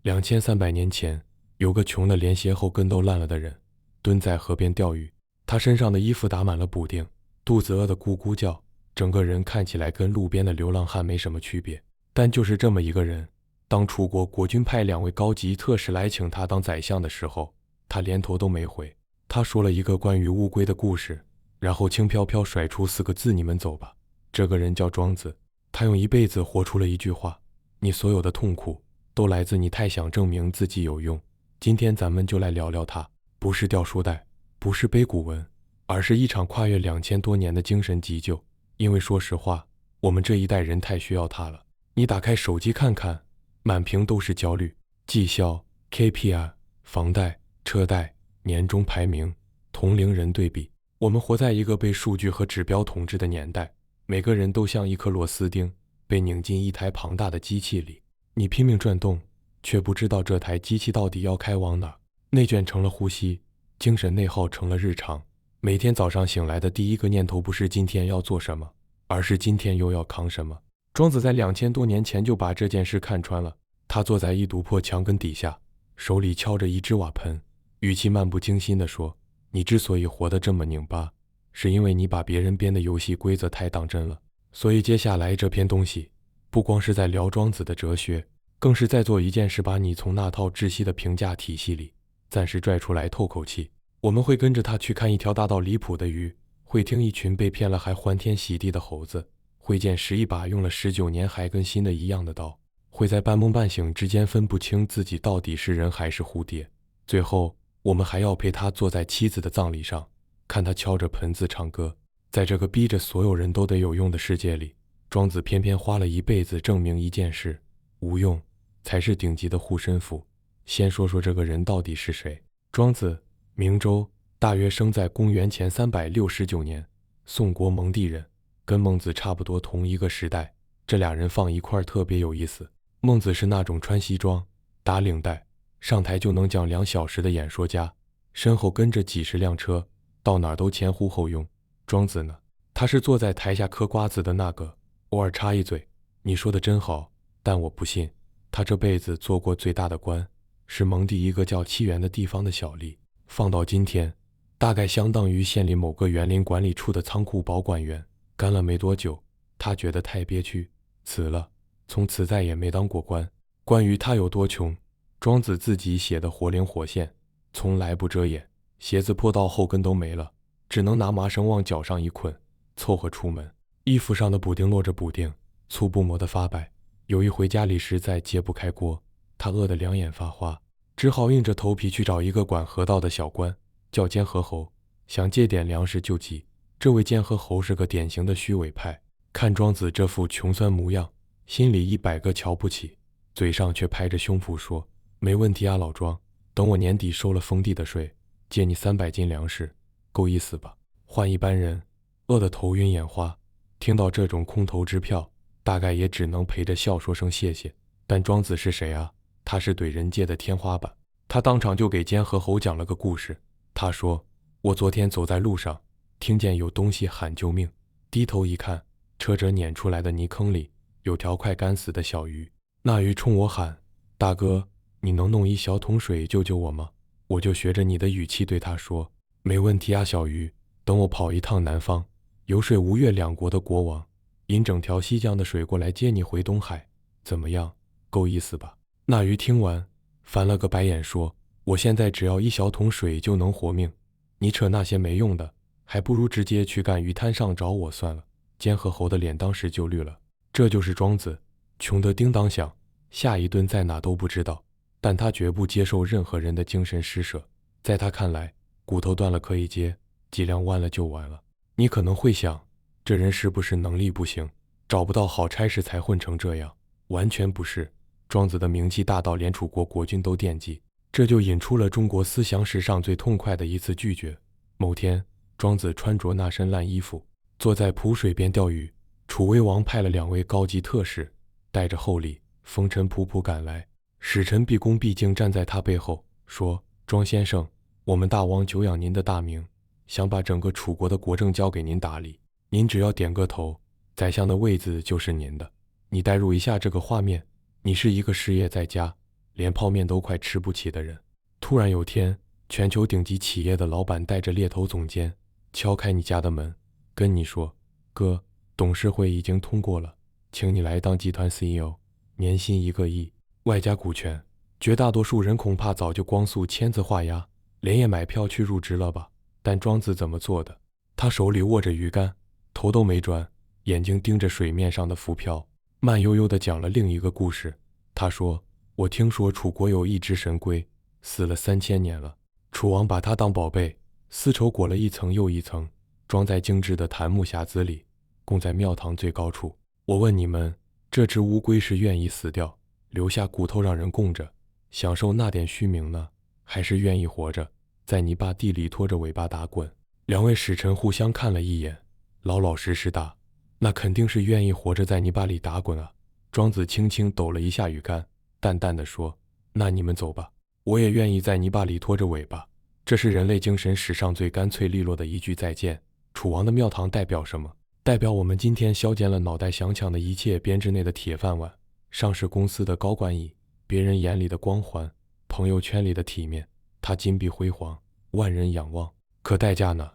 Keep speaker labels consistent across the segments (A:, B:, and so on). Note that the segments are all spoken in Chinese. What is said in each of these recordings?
A: 2300年前，有个穷得连鞋后跟都烂了的人，蹲在河边钓鱼。他身上的衣服打满了补丁，肚子饿得咕咕叫，整个人看起来跟路边的流浪汉没什么区别。但就是这么一个人，当楚国国君派2位高级特使来请他当宰相的时候，他连头都没回。他说了一个关于乌龟的故事，然后轻飘飘甩出4个字：你们走吧。这个人叫庄子，他用一辈子活出了一句话：你所有的痛苦都来自你太想证明自己有用。今天咱们就来聊聊它，不是掉书袋，不是背古文，而是一场跨越2000多年的精神急救。因为说实话，我们这一代人太需要它了。你打开手机看看，满屏都是焦虑、绩效、KPI、房贷、车贷、年终排名、同龄人对比。我们活在一个被数据和指标统治的年代，每个人都像一颗螺丝钉，被拧进一台庞大的机器里。你拼命转动，却不知道这台机器到底要开往哪。内卷成了呼吸，精神内耗成了日常。每天早上醒来的第一个念头不是今天要做什么，而是今天又要扛什么。庄子在2000多年前就把这件事看穿了。他坐在一堵破墙根底下，手里敲着一只瓦盆，语气漫不经心地说：你之所以活得这么拧巴，是因为你把别人编的游戏规则太当真了。所以接下来这篇东西不光是在聊庄子的哲学，更是在做一件事，把你从那套窒息的评价体系里暂时拽出来透口气。我们会跟着他去看一条大到离谱的鱼，会听一群被骗了还欢天喜地的猴子，会见11把用了19年还跟新的一样的刀，会在半梦半醒之间分不清自己到底是人还是蝴蝶。最后我们还要陪他坐在妻子的葬礼上，看他敲着盆子唱歌。在这个逼着所有人都得有用的世界里，庄子偏偏花了一辈子证明一件事：无用才是顶级的护身符。先说说这个人到底是谁。庄子，明州，大约生在公元前369年，宋国蒙地人，跟孟子差不多同一个时代。这俩人放一块特别有意思。孟子是那种穿西装、打领带，上台就能讲2小时的演说家，身后跟着几十辆车，到哪儿都前呼后拥。庄子呢，他是坐在台下嗑瓜子的那个，偶尔插一嘴：你说的真好，但我不信。他这辈子做过最大的官，是蒙地一个叫七原的地方的小吏，放到今天，大概相当于县里某个园林管理处的仓库保管员。干了没多久，他觉得太憋屈，辞了，从此再也没当过官。关于他有多穷，庄子自己写的活灵活现，从来不遮掩，鞋子破到后跟都没了，只能拿麻绳往脚上一捆，凑合出门。衣服上的补丁落着补丁，粗布磨得发白。有一回家里实在揭不开锅，他饿得两眼发花，只好硬着头皮去找一个管河道的小官，叫监河侯，想借点粮食救急。这位监河侯是个典型的虚伪派，看庄子这副穷酸模样，心里100个瞧不起，嘴上却拍着胸脯说：没问题啊老庄，等我年底收了封地的税，借你300斤粮食，够意思吧？换一般人，饿得头晕眼花，听到这种空头支票，大概也只能陪着笑说声谢谢。但庄子是谁啊？他是怼人界的天花板。他当场就给监河侯讲了个故事。他说：我昨天走在路上，听见有东西喊救命，低头一看，车辙碾出来的泥坑里有条快干死的小鱼。那鱼冲我喊：大哥，你能弄一小桶水救救我吗？我就学着你的语气对他说：没问题啊小鱼，等我跑一趟南方，有水吴越2国的国王，引整条西江的水过来接你回东海，怎么样？够意思吧？那鱼听完翻了个白眼说：我现在只要1小桶水就能活命，你扯那些没用的，还不如直接去干鱼摊上找我算了。监河侯的脸当时就绿了。这就是庄子，穷得叮当响，下一顿在哪都不知道，但他绝不接受任何人的精神施舍。在他看来，骨头断了可以接，脊梁弯了就完了。你可能会想，这人是不是能力不行，找不到好差事才混成这样？完全不是。庄子的名气大到连楚国国君都惦记，这就引出了中国思想史上最痛快的一次拒绝。某天，庄子穿着那身烂衣服，坐在濮水边钓鱼。楚威王派了2位高级特使，带着厚礼，风尘仆仆赶来。使臣毕恭毕敬站在他背后，说：庄先生，我们大王久仰您的大名，想把整个楚国的国政交给您打理，您只要点个头，宰相的位子就是您的。你代入一下这个画面，你是一个失业在家，连泡面都快吃不起的人。突然有天，全球顶级企业的老板带着猎头总监敲开你家的门，跟你说：哥，董事会已经通过了，请你来当集团 CEO， 年薪1个亿，外加股权。绝大多数人恐怕早就光速签字画押，连夜买票去入职了吧。但庄子怎么做的？他手里握着鱼竿，头都没转，眼睛盯着水面上的浮漂，慢悠悠地讲了另一个故事。他说：我听说楚国有一只神龟，死了3000年了，楚王把它当宝贝，丝绸裹了一层又一层，装在精致的檀木匣子里，供在庙堂最高处。我问你们，这只乌龟是愿意死掉，留下骨头让人供着，享受那点虚名呢，还是愿意活着，在泥巴地里拖着尾巴打滚？两位使臣互相看了一眼，老老实实答：那肯定是愿意活着在泥巴里打滚啊。庄子轻轻抖了一下鱼竿，淡淡地说：那你们走吧，我也愿意在泥巴里拖着尾巴。这是人类精神史上最干脆利落的一句再见。楚王的庙堂代表什么？代表我们今天削尖了脑袋想抢的一切编制内的铁饭碗，上市公司的高官椅，别人眼里的光环，朋友圈里的体面。它金碧辉煌，万人仰望，可代价呢？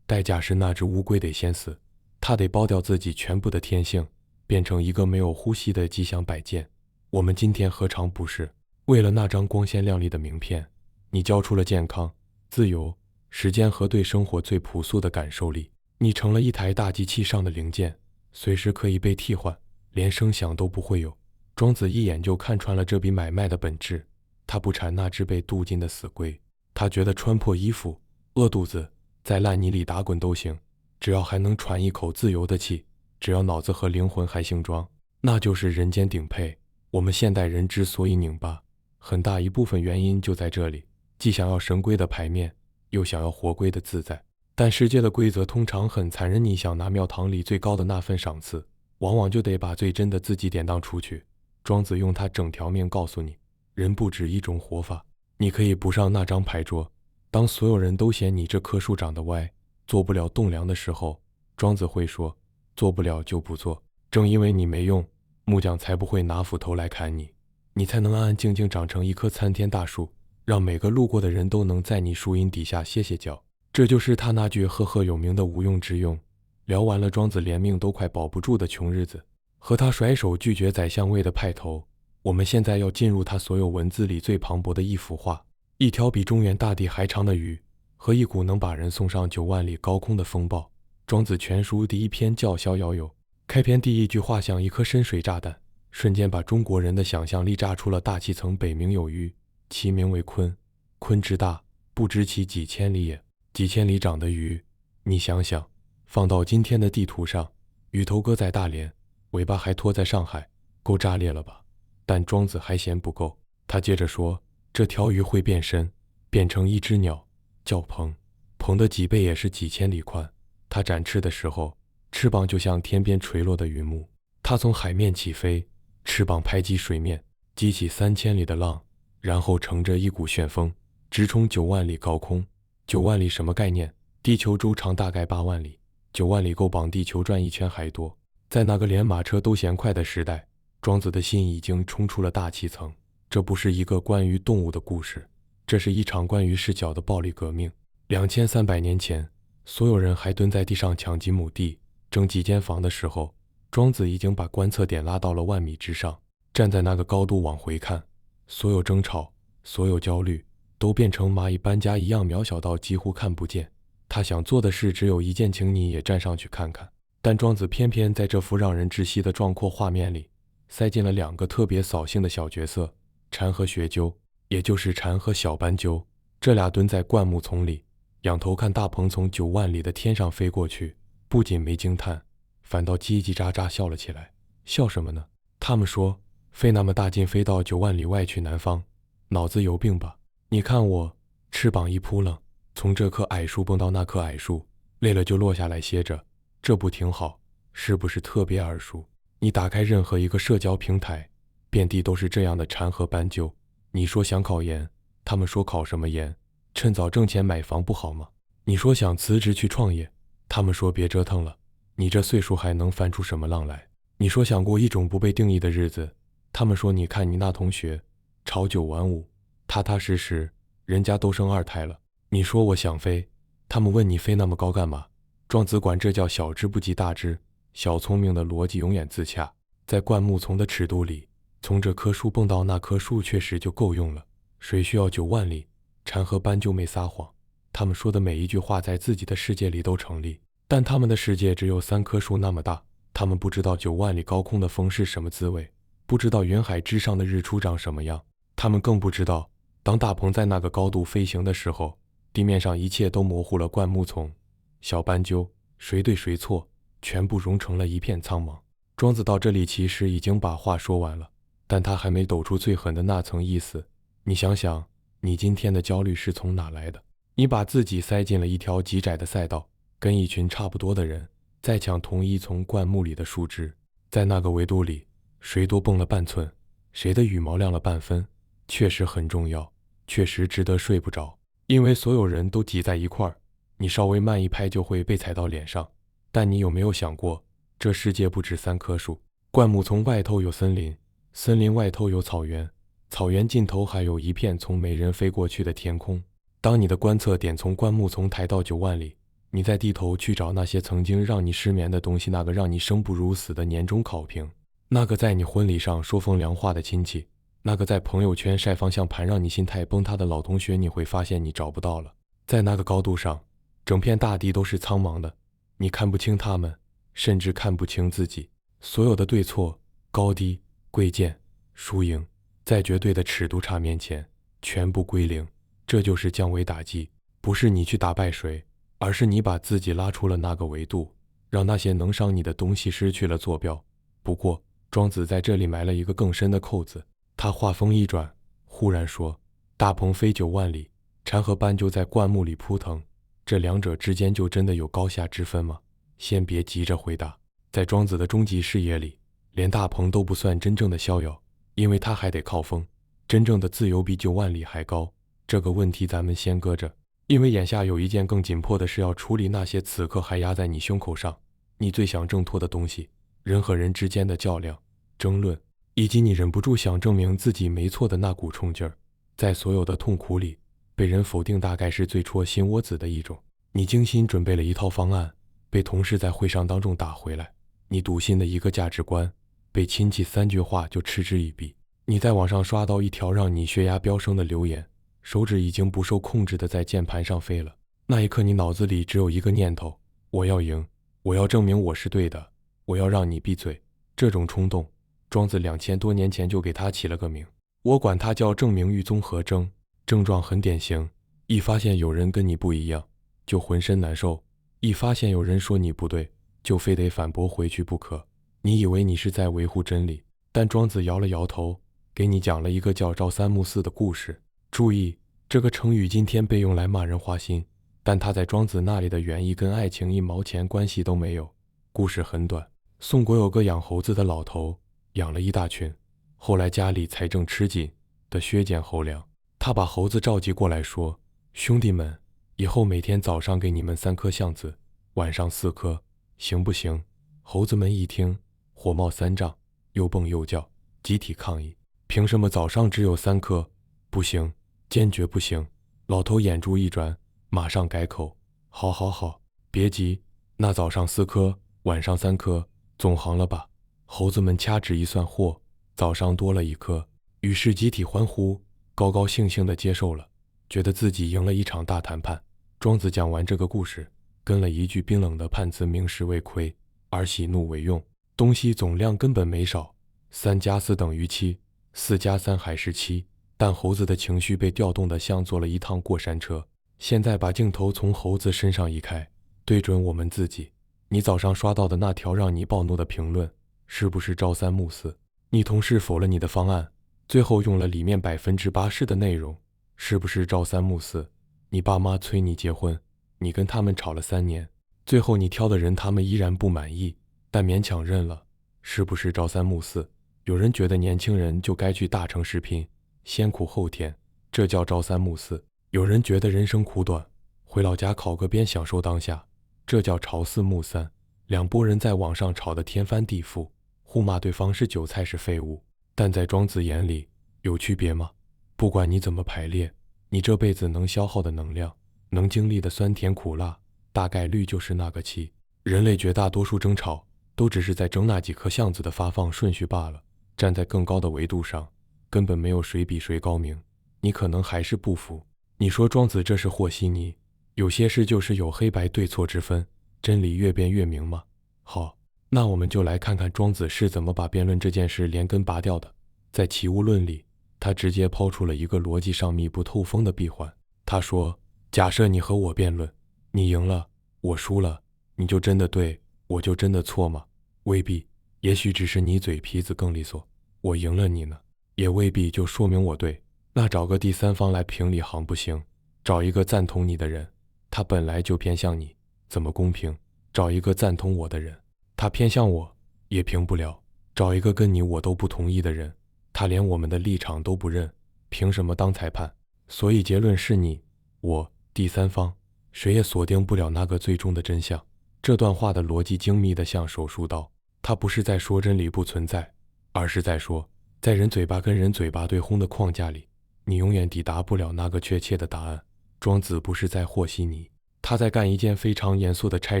A: 代价是那只乌龟得先死，它得剥掉自己全部的天性，变成一个没有呼吸的吉祥摆件。我们今天何尝不是为了那张光鲜亮丽的名片，你交出了健康、自由、时间和对生活最朴素的感受力，你成了一台大机器上的零件，随时可以被替换，连声响都不会有。庄子一眼就看穿了这笔买卖的本质，他不馋那只被镀金的死龟，他觉得穿破衣服、饿肚子，在烂泥里打滚都行，只要还能喘一口自由的气，只要脑子和灵魂还姓庄，那就是人间顶配。我们现代人之所以拧巴，很大一部分原因就在这里，既想要神龟的牌面，又想要活龟的自在。但世界的规则通常很残忍，你想拿庙堂里最高的那份赏赐，往往就得把最真的自己典当出去。庄子用他整条命告诉你，人不止一种活法。你可以不上那张牌桌，当所有人都嫌你这棵树长得歪，做不了栋梁的时候，庄子会说，做不了就不做。正因为你没用，木匠才不会拿斧头来砍你，你才能安安静静长成一棵参天大树，让每个路过的人都能在你树荫底下歇歇脚。这就是他那句赫赫有名的无用之用。聊完了庄子连命都快保不住的穷日子，和他甩手拒绝宰相位的派头，我们现在要进入他所有文字里最磅礴的一幅画，一条比中原大地还长的鱼，和一股能把人送上9万里高空的风暴。庄子全书第一篇叫《逍遥游》，开篇第一句话像一颗深水炸弹，瞬间把中国人的想象力炸出了大气层。北冥有鱼，其名为鲲，鲲之大，不知其几千里也。几千里长的鱼，你想想，放到今天的地图上，鱼头搁在大连，尾巴还拖在上海，够炸裂了吧？但庄子还嫌不够，他接着说，这条鱼会变身，变成一只鸟，叫鹏，鹏的几倍也是几千里宽。它展翅的时候，翅膀就像天边垂落的云幕，它从海面起飞，翅膀拍击水面，激起3000里的浪，然后乘着一股旋风，直冲9万里高空。9万里什么概念？地球周长大概8万里，9万里够绑地球转一圈还多。在那个连马车都嫌快的时代，庄子的心已经冲出了大气层。这不是一个关于动物的故事，这是一场关于视角的暴力革命。2300年前，所有人还蹲在地上抢几亩地，争几间房的时候，庄子已经把观测点拉到了万米之上。站在那个高度往回看，所有争吵，所有焦虑，都变成蚂蚁搬家一样渺小到几乎看不见。他想做的事只有一件，请你也站上去看看。但庄子偏偏在这幅让人窒息的壮阔画面里，塞进了2个特别扫兴的小角色，蝉和学究，也就是蝉和小斑鸠。这俩蹲在灌木丛里，仰头看大鹏从9万里的天上飞过去，不仅没惊叹，反倒叽叽喳喳笑了起来。笑什么呢？他们说，费那么大劲飞到9万里外去南方，脑子有病吧？你看我，翅膀一扑棱，从这棵矮树蹦到那棵矮树，累了就落下来歇着，这不挺好？是不是特别耳熟？你打开任何一个社交平台，遍地都是这样的蝉和斑鸠。你说想考研，他们说考什么研？趁早挣钱买房不好吗？你说想辞职去创业，他们说别折腾了，你这岁数还能翻出什么浪来？你说想过一种不被定义的日子，他们说你看你那同学，朝9晚5，踏踏实实，人家都生2胎了。你说我想飞，他们问你飞那么高干嘛？庄子管这叫小智不及大智，小聪明的逻辑永远自洽。在灌木丛的尺度里，从这棵树蹦到那棵树确实就够用了。谁需要9万里？蝉和斑鸠没撒谎，他们说的每一句话在自己的世界里都成立，但他们的世界只有3棵树那么大，他们不知道9万里高空的风是什么滋味，不知道云海之上的日出长什么样，他们更不知道，当大鹏在那个高度飞行的时候，地面上一切都模糊了。灌木丛、小斑鸠，谁对谁错，全部融成了一片苍茫。庄子到这里其实已经把话说完了，但他还没抖出最狠的那层意思。你想想，你今天的焦虑是从哪来的？你把自己塞进了一条极窄的赛道，跟一群差不多的人在抢同一丛灌木里的树枝，在那个维度里，谁多蹦了半寸，谁的羽毛亮了半分，确实很重要，确实值得睡不着，因为所有人都挤在一块儿，你稍微慢一拍就会被踩到脸上。但你有没有想过，这世界不止3棵树，灌木丛外头有森林，森林外头有草原，草原尽头还有一片从没人飞过去的天空。当你的观测点从灌木丛抬到9万里，你再低头去找那些曾经让你失眠的东西，那个让你生不如死的年终考评，那个在你婚礼上说风凉话的亲戚，那个在朋友圈晒方向盘让你心态崩塌的老同学，你会发现你找不到了。在那个高度上，整片大地都是苍茫的，你看不清他们，甚至看不清自己。所有的对错、高低、贵贱、输赢，在绝对的尺度差面前，全部归零。这就是降维打击，不是你去打败谁，而是你把自己拉出了那个维度，让那些能伤你的东西失去了坐标。不过，庄子在这里埋了一个更深的扣子。他话锋一转，忽然说：大鹏飞9万里，蝉和斑鸠在灌木里扑腾，这两者之间就真的有高下之分吗？先别急着回答。在庄子的终极视野里，连大鹏都不算真正的逍遥，因为他还得靠风。真正的自由比9万里还高。这个问题咱们先搁着，因为眼下有一件更紧迫的事要处理，那些此刻还压在你胸口上，你最想挣脱的东西，人和人之间的较量、争论，以及你忍不住想证明自己没错的那股冲劲儿。在所有的痛苦里，被人否定大概是最戳心窝子的一种。你精心准备了一套方案，被同事在会上当众打回来；你笃信的一个价值观，被亲戚3句话就嗤之以鼻；你在网上刷到一条让你血压飙升的留言，手指已经不受控制地在键盘上飞了。那一刻你脑子里只有一个念头：我要赢，我要证明我是对的，我要让你闭嘴。这种冲动，庄子2000多年前就给他起了个名，我管它叫证明欲综合征。症状很典型，一发现有人跟你不一样，就浑身难受；一发现有人说你不对，就非得反驳回去不可。你以为你是在维护真理，但庄子摇了摇头，给你讲了一个叫朝三暮四的故事。注意，这个成语今天被用来骂人花心，但它在庄子那里的原意跟爱情1毛钱关系都没有。故事很短，宋国有个养猴子的老头，养了一大群，后来家里财政吃紧的削减猴粮，他把猴子召集过来说：兄弟们，以后每天早上给你们3颗橡子，晚上4颗，行不行？猴子们一听，火冒3丈，又蹦又叫，集体抗议：凭什么早上只有3颗？不行，坚决不行！老头眼珠一转，马上改口：好好好，别急，那早上4颗，晚上3颗，总行了吧？猴子们掐指一算，嚯，早上多了1颗，于是集体欢呼，高高兴兴地接受了，觉得自己赢了一场大谈判。庄子讲完这个故事，跟了一句冰冷的判词：明实为亏，而喜怒为用。东西总量根本没少，3加4等于7，4加3还是7。但猴子的情绪被调动得像坐了一趟过山车。现在把镜头从猴子身上移开，对准我们自己。你早上刷到的那条让你暴怒的评论，是不是朝三暮四？你同事否了你的方案，最后用了里面80%的内容，是不是朝三暮四？你爸妈催你结婚，你跟他们吵了3年，最后你挑的人他们依然不满意，但勉强认了，是不是朝三暮四？有人觉得年轻人就该去大城市拼，先苦后甜，这叫朝三暮四。有人觉得人生苦短，回老家考个编享受当下，这叫朝四暮三。两拨人在网上吵得天翻地覆，互骂对方是韭菜是废物，但在庄子眼里，有区别吗？不管你怎么排列，你这辈子能消耗的能量，能经历的酸甜苦辣，大概率就是那个气。人类绝大多数争吵，都只是在争那几颗橡子的发放顺序罢了。站在更高的维度上，根本没有谁比谁高明。你可能还是不服。你说庄子这是和稀泥，有些事就是有黑白对错之分，真理越辩越明吗？好，那我们就来看看庄子是怎么把辩论这件事连根拔掉的。在齐物论里，他直接抛出了一个逻辑上密不透风的闭环。他说，假设你和我辩论，你赢了，我输了，你就真的对，我就真的错吗？未必，也许只是你嘴皮子更利索，我赢了你呢，也未必就说明我对。那找个第三方来评理行不行？找一个赞同你的人，他本来就偏向你，怎么公平？找一个赞同我的人，他偏向我，也评不了。找一个跟你我都不同意的人，他连我们的立场都不认，凭什么当裁判？所以结论是你、我、第三方，谁也锁定不了那个最终的真相。这段话的逻辑精密得像手术刀，他不是在说真理不存在，而是在说，在人嘴巴跟人嘴巴对轰的框架里，你永远抵达不了那个确切的答案。庄子不是在和稀泥，他在干一件非常严肃的拆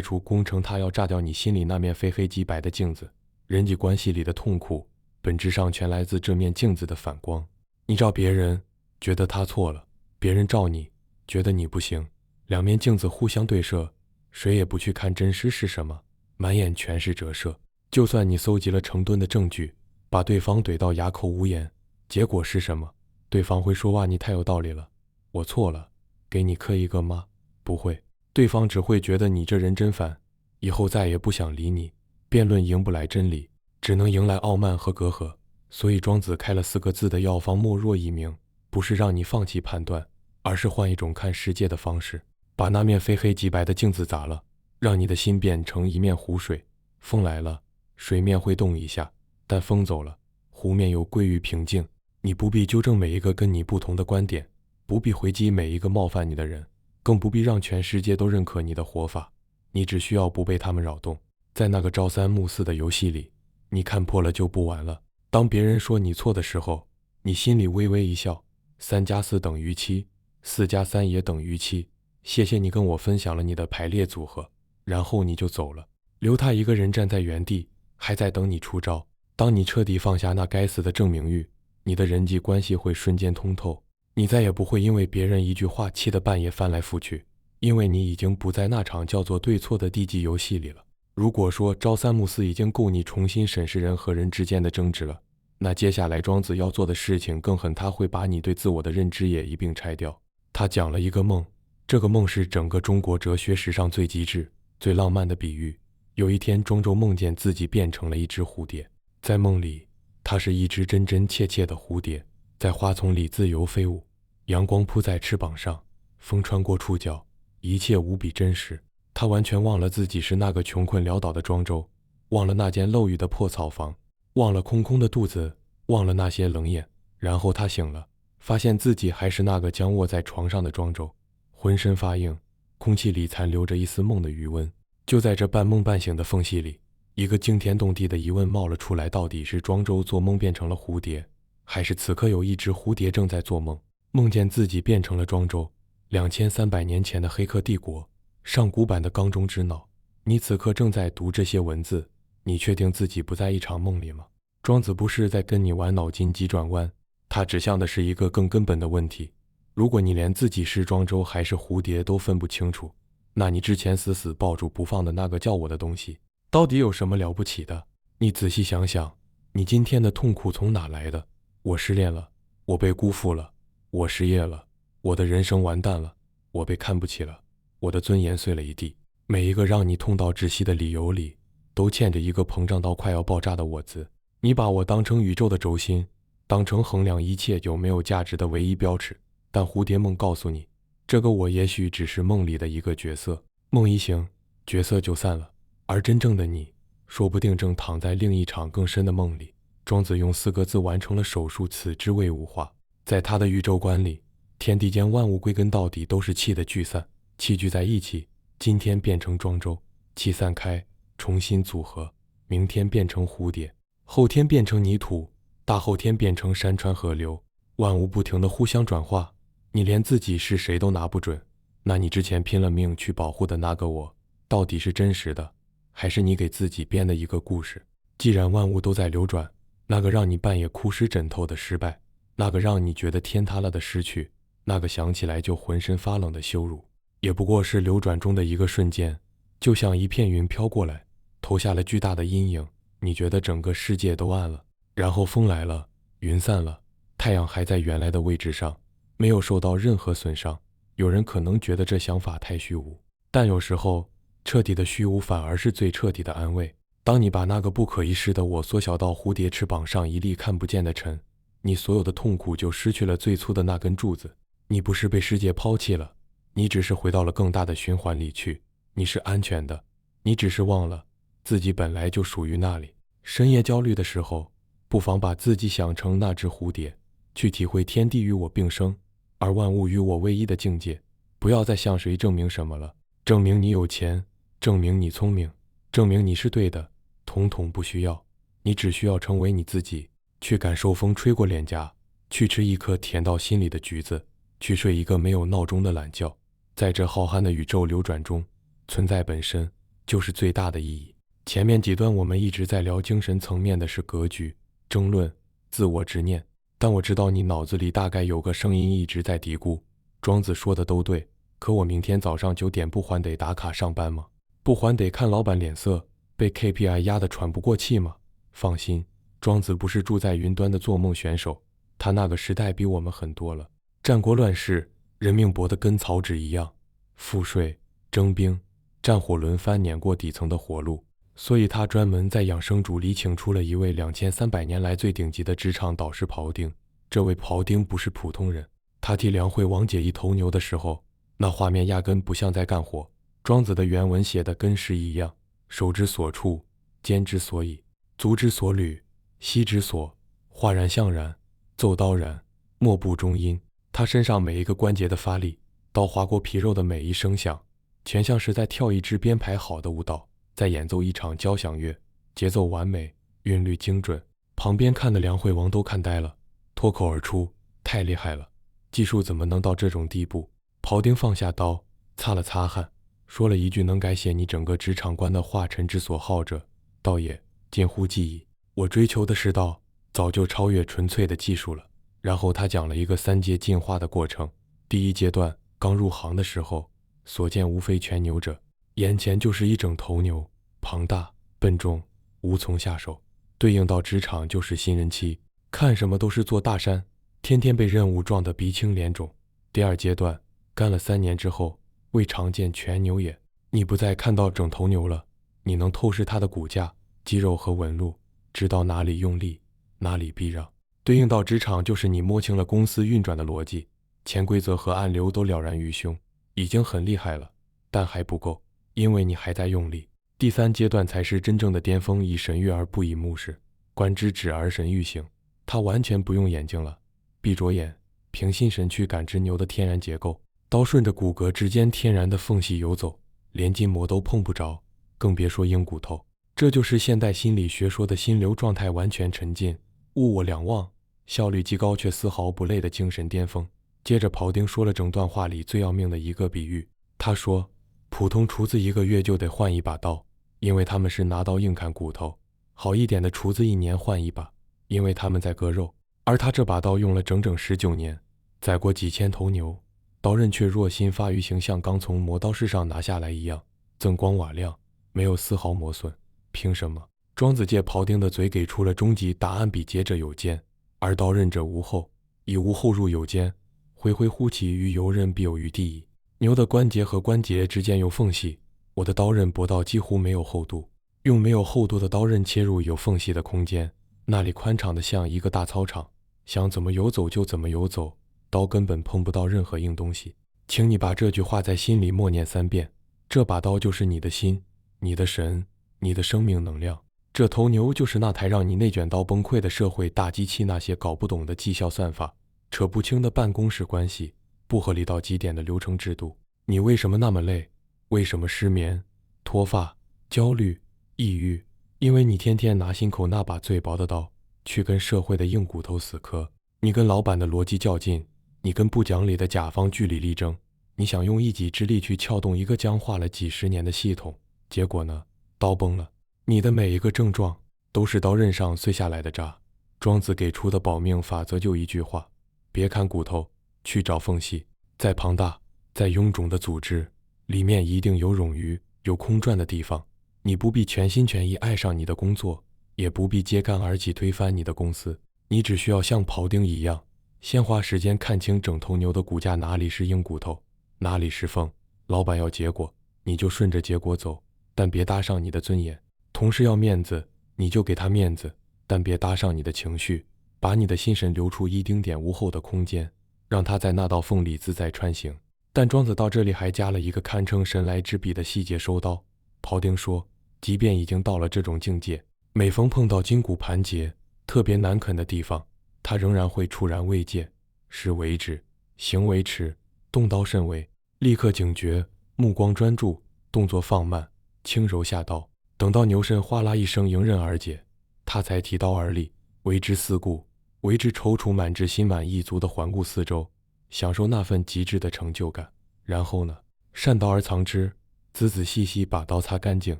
A: 除工程，他要炸掉你心里那面非黑即白的镜子。人际关系里的痛苦，本质上全来自这面镜子的反光。你照别人，觉得他错了，别人照你，觉得你不行，两面镜子互相对射，谁也不去看真实是什么，满眼全是折射。就算你搜集了成吨的证据，把对方怼到哑口无言，结果是什么？对方会说，哇，你太有道理了，我错了，给你磕一个吗？不会，对方只会觉得你这人真烦，以后再也不想理你。辩论赢不来真理，只能迎来傲慢和隔阂。所以庄子开了4个字的药方，莫若以明，不是让你放弃判断，而是换一种看世界的方式，把那面非黑即白的镜子砸了，让你的心变成一面湖水。风来了，水面会动一下，但风走了，湖面又归于平静。你不必纠正每一个跟你不同的观点，不必回击每一个冒犯你的人，更不必让全世界都认可你的活法，你只需要不被他们扰动。在那个朝三暮四的游戏里，你看破了就不玩了。当别人说你错的时候，你心里微微一笑，3+4等于7，4+3也等于7，谢谢你跟我分享了你的排列组合，然后你就走了，留他一个人站在原地，还在等你出招。当你彻底放下那该死的证明欲，你的人际关系会瞬间通透，你再也不会因为别人一句话气得半夜翻来覆去，因为你已经不在那场叫做对错的低级游戏里了。如果说朝三暮四已经够你重新审视人和人之间的争执了，那接下来庄子要做的事情更狠，他会把你对自我的认知也一并拆掉。他讲了一个梦，这个梦是整个中国哲学史上最极致、最浪漫的比喻。有一天，庄周梦见自己变成了一只蝴蝶，在梦里，他是一只真真切切的蝴蝶，在花丛里自由飞舞，阳光铺在翅膀上，风穿过触角，一切无比真实。他完全忘了自己是那个穷困潦倒的庄周，忘了那间漏雨的破草房，忘了空空的肚子，忘了那些冷眼。然后他醒了，发现自己还是那个僵卧在床上的庄周，浑身发硬，空气里残留着一丝梦的余温。就在这半梦半醒的缝隙里，一个惊天动地的疑问冒了出来，到底是庄周做梦变成了蝴蝶，还是此刻有一只蝴蝶正在做梦，梦见自己变成了庄周？2300年前的黑客帝国，上古版的缸中之脑，你此刻正在读这些文字，你确定自己不在一场梦里吗？庄子不是在跟你玩脑筋急转弯，他指向的是一个更根本的问题。如果你连自己是庄周还是蝴蝶都分不清楚，那你之前死死抱住不放的那个叫我的东西，到底有什么了不起的？你仔细想想，你今天的痛苦从哪来的？我失恋了，我被辜负了，我失业了，我的人生完蛋了，我被看不起了，我的尊严碎了一地。每一个让你痛到窒息的理由里，都嵌着一个膨胀到快要爆炸的我字。你把我当成宇宙的轴心，当成衡量一切有没有价值的唯一标尺，但蝴蝶梦告诉你，这个我也许只是梦里的一个角色。梦一醒，角色就散了，而真正的你，说不定正躺在另一场更深的梦里。庄子用4个字完成了手术，此之谓物化。在他的宇宙观里，天地间万物归根到底都是气的聚散，气聚在一起，今天变成庄周，气散开，重新组合，明天变成蝴蝶，后天变成泥土，大后天变成山川河流，万物不停地互相转化，你连自己是谁都拿不准。那你之前拼了命去保护的那个我，到底是真实的，还是你给自己编的一个故事？既然万物都在流转，那个让你半夜哭湿枕头的失败，那个让你觉得天塌了的失去，那个想起来就浑身发冷的羞辱，也不过是流转中的一个瞬间，就像一片云飘过来，投下了巨大的阴影，你觉得整个世界都暗了，然后风来了，云散了，太阳还在原来的位置上，没有受到任何损伤。有人可能觉得这想法太虚无，但有时候彻底的虚无反而是最彻底的安慰。当你把那个不可一世的我缩小到蝴蝶翅膀上一粒看不见的尘，你所有的痛苦就失去了最粗的那根柱子。你不是被世界抛弃了，你只是回到了更大的循环里去，你是安全的，你只是忘了自己本来就属于那里。深夜焦虑的时候，不妨把自己想成那只蝴蝶，去体会天地与我并生，而万物与我唯一的境界。不要再向谁证明什么了，证明你有钱，证明你聪明，证明你是对的，统统不需要。你只需要成为你自己，去感受风吹过脸颊，去吃一颗甜到心里的橘子，去睡一个没有闹钟的懒觉。在这浩瀚的宇宙流转中，存在本身就是最大的意义。前面几段我们一直在聊精神层面的是格局、争论、自我执念，但我知道你脑子里大概有个声音一直在嘀咕，庄子说的都对，可我明天早上9点不还得打卡上班吗？不还得看老板脸色，被 KPI 压得喘不过气吗？放心，庄子不是住在云端的做梦选手，他那个时代比我们狠多了。战国乱世，人命搏得跟草纸一样，赋税、征兵、战火轮番碾过底层的活路，所以他专门在养生主里请出了一位2300年来最顶级的职场导师庖丁。这位庖丁不是普通人，他替梁惠王解一头牛的时候，那画面压根不像在干活。庄子的原文写的跟诗一样，手之所处，肩之所以，足之所履，膝之所，画然象然，奏刀然，莫不中音。他身上每一个关节的发力，刀划过皮肉的每一声响，全像是在跳一支编排好的舞蹈，在演奏一场交响乐，节奏完美，韵律精准。旁边看的梁惠王都看呆了，脱口而出：太厉害了，技术怎么能到这种地步？庖丁放下刀，擦了擦汗，说了一句能改写你整个职场观的话：臣之所好者，道也，近乎技矣。我追求的是道，早就超越纯粹的技术了。然后他讲了一个3阶进化的过程。第一阶段，刚入行的时候，所见无非全牛者，眼前就是一整头牛，庞大笨重，无从下手。对应到职场就是新人期，看什么都是座大山，天天被任务撞得鼻青脸肿。第二阶段，干了3年之后，未尝见全牛也，你不再看到整头牛了，你能透视它的骨架、肌肉和纹路，知道哪里用力，哪里避让。对应到职场就是你摸清了公司运转的逻辑，潜规则和暗流都了然于胸，已经很厉害了，但还不够，因为你还在用力。第3阶段才是真正的巅峰，以神悦而不以目视，观之止而神欲行。他完全不用眼睛了，闭着眼，凭心神去感知牛的天然结构，刀顺着骨骼之间天然的缝隙游走，连筋膜都碰不着，更别说硬骨头。这就是现代心理学说的心流状态，完全沉浸，物我两忘，效率极高却丝毫不累的精神巅峰。接着庖丁说了整段话里最要命的一个比喻，他说普通厨子1个月就得换一把刀，因为他们是拿刀硬砍骨头；好一点的厨子1年换一把，因为他们在割肉。而他这把刀用了整整19年，宰过几千头牛，刀刃却若新发于形，像刚从磨刀石上拿下来一样，锃光瓦亮，没有丝毫磨损。凭什么？庄子借庖丁的嘴给出了终极答案：比劫者有间，而刀刃者无后，以无后入有间，恢恢乎其于游刃，必有余地矣。牛的关节和关节之间有缝隙，我的刀刃薄到几乎没有厚度，用没有厚度的刀刃切入有缝隙的空间，那里宽敞的像一个大操场，想怎么游走就怎么游走，刀根本碰不到任何硬东西。请你把这句话在心里默念3遍，这把刀就是你的心，你的神，你的生命能量。这头牛就是那台让你内卷到崩溃的社会大机器，那些搞不懂的绩效算法，扯不清的办公室关系，不合理到极点的流程制度。你为什么那么累？为什么失眠、脱发、焦虑、抑郁？因为你天天拿心口那把最薄的刀去跟社会的硬骨头死磕。你跟老板的逻辑较劲，你跟不讲理的甲方据理力争，你想用一己之力去撬动一个僵化了几十年的系统，结果呢，刀崩了。你的每一个症状都是刀刃上碎下来的渣。庄子给出的保命法则就一句话：别看骨头，去找缝隙。再庞大、再臃肿的组织，里面一定有冗余、有空转的地方。你不必全心全意爱上你的工作，也不必揭竿而起推翻你的公司，你只需要像庖丁一样，先花时间看清整头牛的骨架哪里是硬骨头，哪里是缝。老板要结果，你就顺着结果走，但别搭上你的尊严。同事要面子，你就给他面子，但别搭上你的情绪，把你的心神留出一丁点无后的空间，让他在那道缝里自在穿行。但庄子到这里还加了一个堪称神来之笔的细节收刀。庖丁说，即便已经到了这种境界，每逢碰到筋骨盘结、特别难啃的地方，他仍然会触然未戒，食为止，行为迟，动刀甚微，立刻警觉，目光专注，动作放慢，轻柔下刀。等到牛身哗啦一声迎刃而解，他才提刀而立，为之四顾，为之踌躇满志、心满意足地环顾四周，享受那份极致的成就感。然后呢，善刀而藏之，仔仔细细把刀擦干净，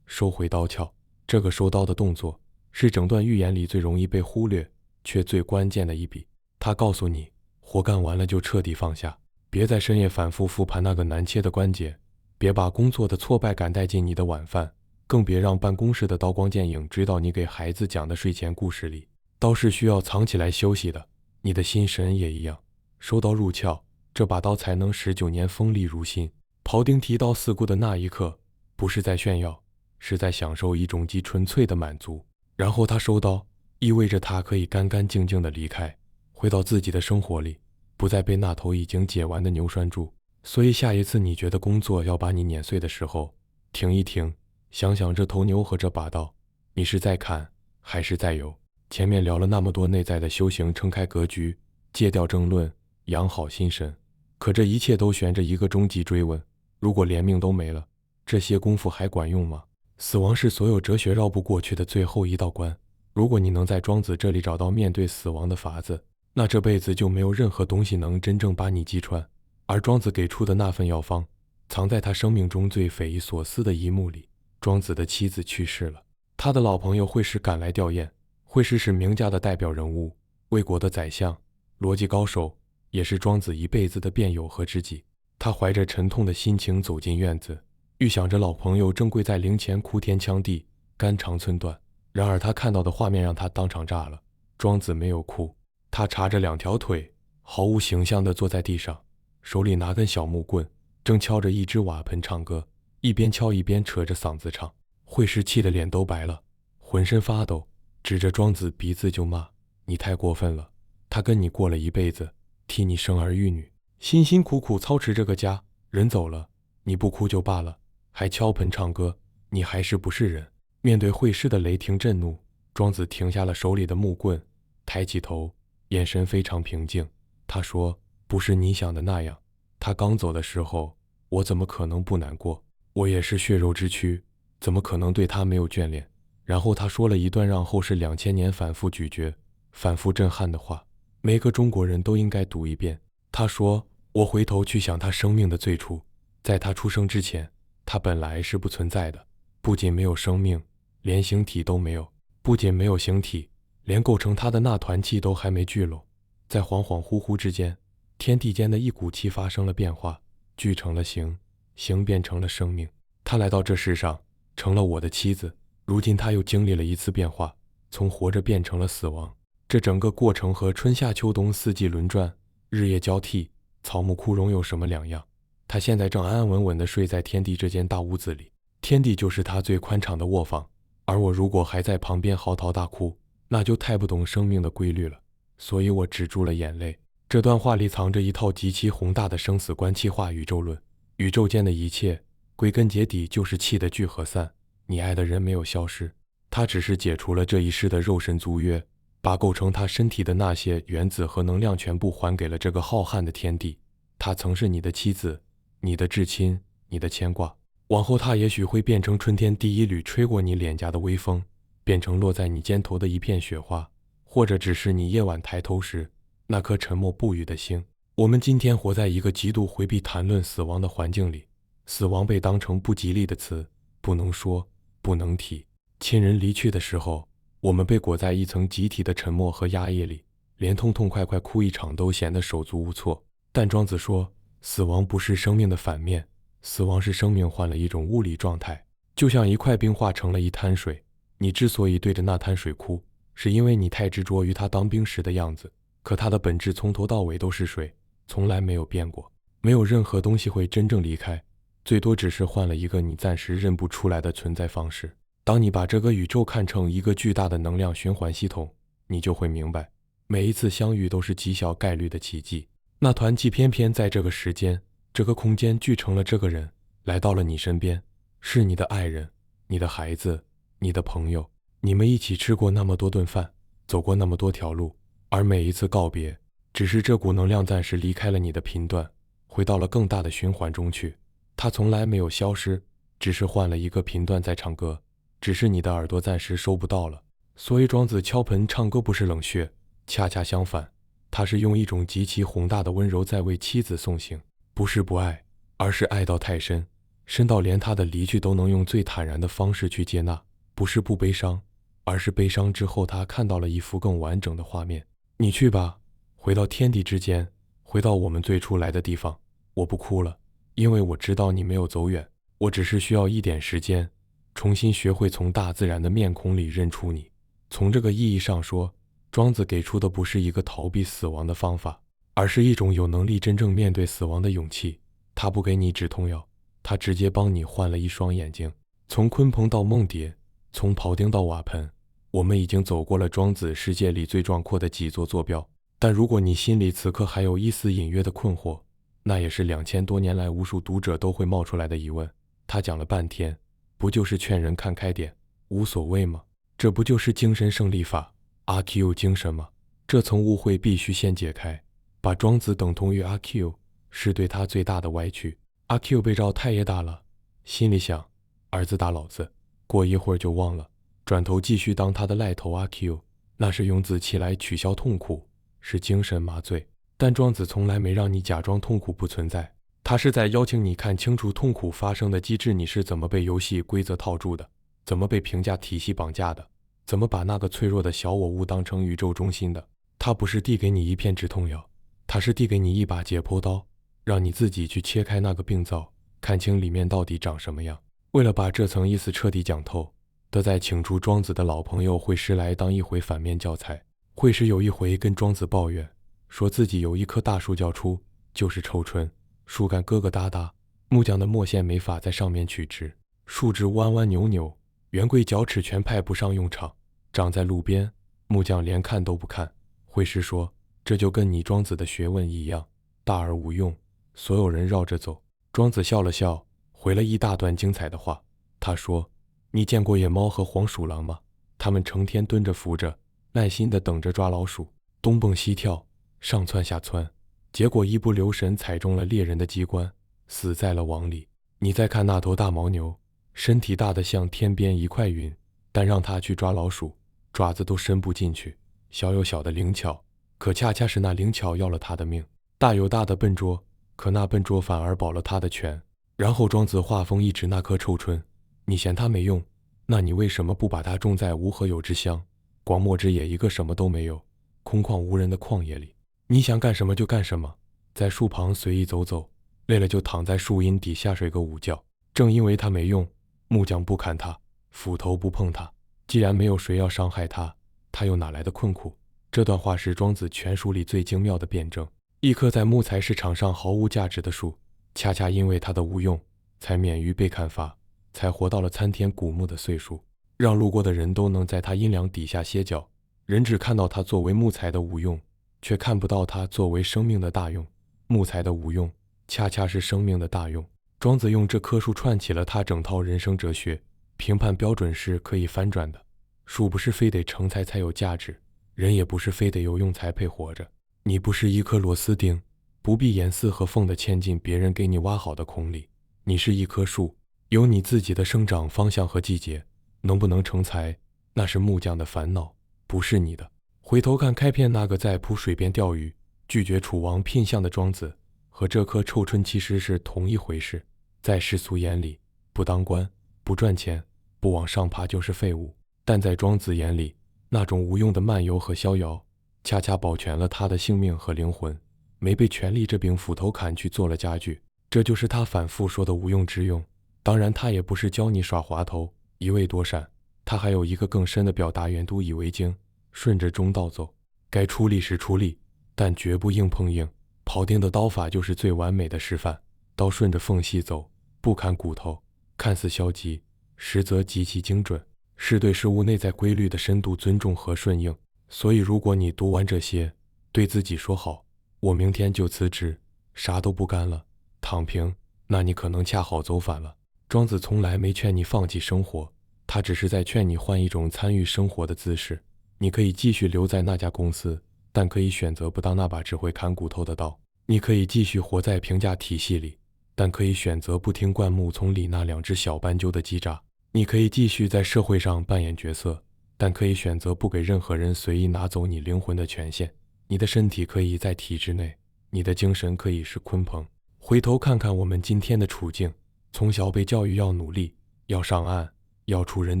A: 收回刀鞘。这个收刀的动作是整段寓言里最容易被忽略却最关键的一笔。他告诉你，活干完了就彻底放下，别在深夜反复复盘那个难切的关节，别把工作的挫败感带进你的晚饭，更别让办公室的刀光剑影追到你给孩子讲的睡前故事里。刀是需要藏起来休息的，你的心神也一样。收刀入鞘，这把刀才能19年锋利如新。庖丁提刀四顾的那一刻，不是在炫耀，是在享受一种极纯粹的满足。然后他收刀，意味着他可以干干净净地离开，回到自己的生活里，不再被那头已经解完的牛拴住。所以下一次你觉得工作要把你碾碎的时候，停一停，想想这头牛和这把刀，你是在砍还是在游？前面聊了那么多内在的修行，撑开格局，戒掉争论，养好心神，可这一切都悬着一个终极追问：如果连命都没了，这些功夫还管用吗？死亡是所有哲学绕不过去的最后一道关。如果你能在庄子这里找到面对死亡的法子，那这辈子就没有任何东西能真正把你击穿。而庄子给出的那份药方，藏在他生命中最匪夷所思的一幕里。庄子的妻子去世了，他的老朋友惠施赶来吊唁。惠施是名家的代表人物，魏国的宰相，逻辑高手，也是庄子一辈子的辩友和知己。他怀着沉痛的心情走进院子，预想着老朋友正跪在灵前哭天抢地，肝肠寸断。然而他看到的画面让他当场炸了。庄子没有哭，他叉着2条腿，毫无形象地坐在地上，手里拿根小木棍，正敲着一只瓦盆唱歌，一边敲一边扯着嗓子唱。惠施气得脸都白了，浑身发抖，指着庄子鼻子就骂：你太过分了，他跟你过了一辈子，替你生儿育女，辛辛苦苦操持这个家，人走了，你不哭就罢了，还敲盆唱歌，你还是不是人？面对惠施的雷霆震怒，庄子停下了手里的木棍，抬起头，眼神非常平静。他说：不是你想的那样，他刚走的时候，我怎么可能不难过？我也是血肉之躯，怎么可能对他没有眷恋？然后他说了一段让后世2000年反复咀嚼、反复震撼的话，每个中国人都应该读一遍。他说：我回头去想他生命的最初，在他出生之前，他本来是不存在的，不仅没有生命，连形体都没有，不仅没有形体，连构成他的那团气都还没聚拢。在恍恍惚惚之间，天地间的一股气发生了变化，聚成了形，形变成了生命。他来到这世上，成了我的妻子。如今他又经历了一次变化，从活着变成了死亡。这整个过程和春夏秋冬4季轮转，日夜交替，草木枯荣有什么两样？他现在正安安稳稳地睡在天地这间大屋子里，天地就是他最宽敞的卧房。而我如果还在旁边嚎啕大哭，那就太不懂生命的规律了。所以我止住了眼泪。这段话里藏着一套极其宏大的生死观气化宇宙论。宇宙间的一切，归根结底就是气的聚合散。你爱的人没有消失，他只是解除了这一世的肉身租约，把构成他身体的那些原子和能量全部还给了这个浩瀚的天地。他曾是你的妻子，你的至亲，你的牵挂。往后他也许会变成春天第一缕吹过你脸颊的微风，变成落在你肩头的一片雪花，或者只是你夜晚抬头时那颗沉默不语的心。我们今天活在一个极度回避谈论死亡的环境里，死亡被当成不吉利的词，不能说，不能提。亲人离去的时候，我们被裹在一层集体的沉默和压抑里，连痛痛快快哭一场都显得手足无措。但庄子说，死亡不是生命的反面，死亡是生命换了一种物理状态，就像一块冰化成了一滩水。你之所以对着那滩水哭，是因为你太执着于它当冰时的样子，可它的本质从头到尾都是水，从来没有变过。没有任何东西会真正离开，最多只是换了一个你暂时认不出来的存在方式。当你把这个宇宙看成一个巨大的能量循环系统，你就会明白，每一次相遇都是极小概率的奇迹。那团气偏偏在这个时间、这个空间聚成了这个人，来到了你身边，是你的爱人、你的孩子、你的朋友。你们一起吃过那么多顿饭，走过那么多条路，而每一次告别，只是这股能量暂时离开了你的频段，回到了更大的循环中去。它从来没有消失，只是换了一个频段在唱歌，只是你的耳朵暂时收不到了。所以庄子敲盆唱歌不是冷血，恰恰相反，他是用一种极其宏大的温柔在为妻子送行，不是不爱，而是爱到太深，深到连他的离去都能用最坦然的方式去接纳。不是不悲伤，而是悲伤之后他看到了一幅更完整的画面。你去吧，回到天地之间，回到我们最初来的地方。我不哭了，因为我知道你没有走远，我只是需要一点时间，重新学会从大自然的面孔里认出你。从这个意义上说，庄子给出的不是一个逃避死亡的方法，而是一种有能力真正面对死亡的勇气。他不给你止痛药，他直接帮你换了一双眼睛。从鲲鹏到梦蝶，从庖丁到瓦盆，我们已经走过了庄子世界里最壮阔的几座坐标。但如果你心里此刻还有一丝隐约的困惑，那也是2000多年来无数读者都会冒出来的疑问。他讲了半天，不就是劝人看开点，无所谓吗？这不就是精神胜利法，阿 Q 精神吗？这层误会必须先解开。把庄子等同于阿 Q，是对他最大的歪曲。阿 Q 被赵太爷打了，心里想，儿子打老子，过一会儿就忘了，转头继续当他的赖头阿 Q， 那是用自欺来取消痛苦，是精神麻醉。但庄子从来没让你假装痛苦不存在，他是在邀请你看清楚痛苦发生的机制，你是怎么被游戏规则套住的，怎么被评价体系绑架的，怎么把那个脆弱的小我误当成宇宙中心的。他不是递给你一片止痛药，他是递给你一把解剖刀，让你自己去切开那个病灶，看清里面到底长什么样。为了把这层意思彻底讲透，德在请出庄子的老朋友惠施来当一回反面教材。惠施有一回跟庄子抱怨，说自己有一棵大树叫出，就是臭椿，树干疙疙瘩瘩，木匠的墨线没法在上面取直，树枝弯弯扭扭，圆规角齿全派不上用场，长在路边，木匠连看都不看。惠施说，这就跟你庄子的学问一样，大而无用，所有人绕着走。庄子笑了笑，回了一大段精彩的话。他说，你见过野猫和黄鼠狼吗？它们成天蹲着扶着，耐心地等着抓老鼠，东蹦西跳，上蹿下蹿，结果一不留神踩中了猎人的机关，死在了网里。你再看那头大牦牛，身体大得像天边一块云，但让它去抓老鼠，爪子都伸不进去，小有小的灵巧，可恰恰是那灵巧要了它的命。大有大的笨拙，可那笨拙反而保了他的全。然后庄子话锋一指那棵臭椿，你嫌它没用，那你为什么不把它种在无何有之乡，广漠之野一个什么都没有，空旷无人的旷野里？你想干什么就干什么，在树旁随意走走，累了就躺在树荫底下睡个午觉。正因为它没用，木匠不砍它，斧头不碰它，既然没有谁要伤害它，它又哪来的困苦？这段话是庄子全书里最精妙的辩证。一棵在木材市场上毫无价值的树，恰恰因为它的无用，才免于被砍伐，才活到了参天古木的岁数，让路过的人都能在它阴凉底下歇脚。人只看到它作为木材的无用，却看不到它作为生命的大用。木材的无用，恰恰是生命的大用。庄子用这棵树串起了他整套人生哲学，评判标准是可以翻转的。树不是非得成材才有价值，人也不是非得有用才配活着。你不是一颗螺丝钉，不必严丝合缝地嵌进别人给你挖好的孔里。你是一棵树，有你自己的生长方向和季节，能不能成材，那是木匠的烦恼，不是你的。回头看开篇那个在濮水边钓鱼，拒绝楚王聘相的庄子，和这颗臭春其实是同一回事。在世俗眼里，不当官、不赚钱、不往上爬就是废物，但在庄子眼里，那种无用的漫游和逍遥，恰恰保全了他的性命和灵魂，没被权力这柄斧头砍去做了家具。这就是他反复说的无用之用。当然，他也不是教你耍滑头，一味躲闪，他还有一个更深的表达原，都以为经，顺着中道走，该出力时出力，但绝不硬碰硬。庖丁的刀法就是最完美的示范，刀顺着缝隙走，不砍骨头，看似消极，实则极其精准，是对事物内在规律的深度尊重和顺应。所以如果你读完这些，对自己说好，我明天就辞职，啥都不干了，躺平，那你可能恰好走反了。庄子从来没劝你放弃生活，他只是在劝你换一种参与生活的姿势。你可以继续留在那家公司，但可以选择不当那把只会砍骨头的刀。你可以继续活在评价体系里，但可以选择不听灌木丛里那两只小斑鸠的叽喳。你可以继续在社会上扮演角色，但可以选择不给任何人随意拿走你灵魂的权限。你的身体可以在体制内，你的精神可以是鲲鹏。回头看看我们今天的处境，从小被教育要努力，要上岸，要出人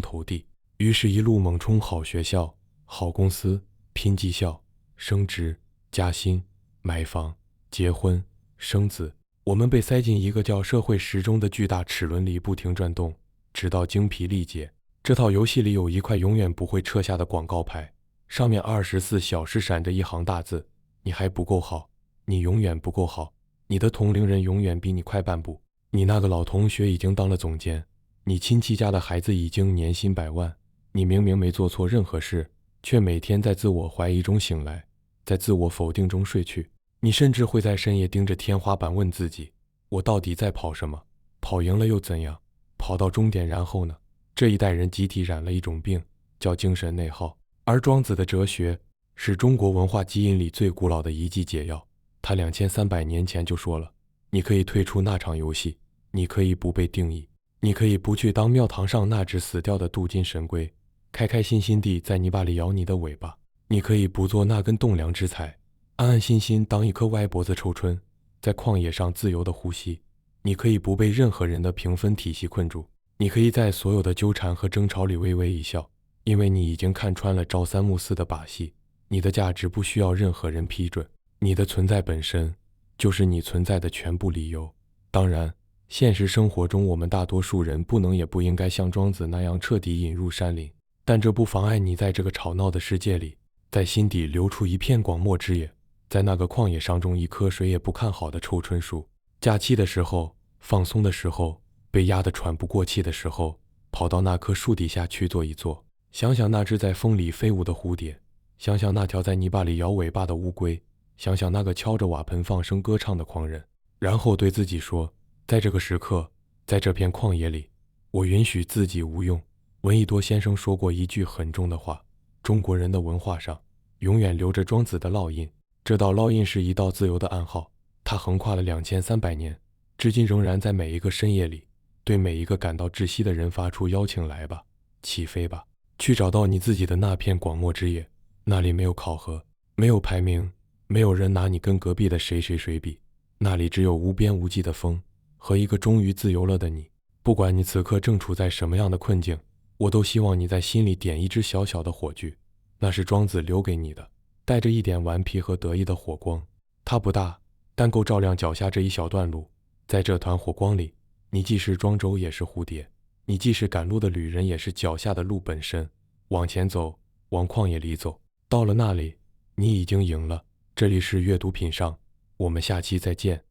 A: 头地，于是一路猛冲好学校、好公司，拼绩效、升职、加薪、买房、结婚、生子。我们被塞进一个叫社会时钟的巨大齿轮里不停转动，直到精疲力竭。这套游戏里有一块永远不会撤下的广告牌，上面24小时闪着一行大字：你还不够好，你永远不够好，你的同龄人永远比你快半步。你那个老同学已经当了总监，你亲戚家的孩子已经年薪100万，你明明没做错任何事，却每天在自我怀疑中醒来，在自我否定中睡去。你甚至会在深夜盯着天花板问自己，我到底在跑什么？跑赢了又怎样？跑到终点然后呢？这一代人集体染了一种病，叫精神内耗。而庄子的哲学是中国文化基因里最古老的一剂解药。他2300年前就说了，你可以退出那场游戏，你可以不被定义，你可以不去当庙堂上那只死掉的镀金神龟，开开心心地在泥巴里摇你的尾巴，你可以不做那根栋梁之材，安安心心当一颗歪脖子臭春，在旷野上自由的呼吸。你可以不被任何人的评分体系困住，你可以在所有的纠缠和争吵里微微一笑，因为你已经看穿了朝三暮四的把戏。你的价值不需要任何人批准，你的存在本身就是你存在的全部理由。当然，现实生活中我们大多数人不能也不应该像庄子那样彻底引入山林，但这不妨碍你在这个吵闹的世界里，在心底留出一片广漠之野，在那个旷野上种一棵谁也不看好的臭椿树。假期的时候，放松的时候，被压得喘不过气的时候，跑到那棵树底下去坐一坐，想想那只在风里飞舞的蝴蝶，想想那条在泥巴里摇尾巴的乌龟，想想那个敲着瓦盆放声歌唱的狂人，然后对自己说，在这个时刻，在这片旷野里，我允许自己无用。闻一多先生说过一句很重的话，中国人的文化上永远留着庄子的烙印，这道烙印是一道自由的暗号，它横跨了2300年，至今仍然在每一个深夜里，对每一个感到窒息的人发出邀请，来吧，起飞吧，去找到你自己的那片广漠之野。那里没有考核，没有排名，没有人拿你跟隔壁的谁比，那里只有无边无际的风和一个终于自由了的你。不管你此刻正处在什么样的困境，我都希望你在心里点一支小小的火炬，那是庄子留给你的，带着一点顽皮和得意的火光。它不大，但够照亮脚下这一小段路。在这团火光里，你既是庄周也是蝴蝶，你既是赶路的旅人也是脚下的路本身。往前走，往旷野里走，到了那里，你已经赢了。这里是阅读品上，我们下期再见。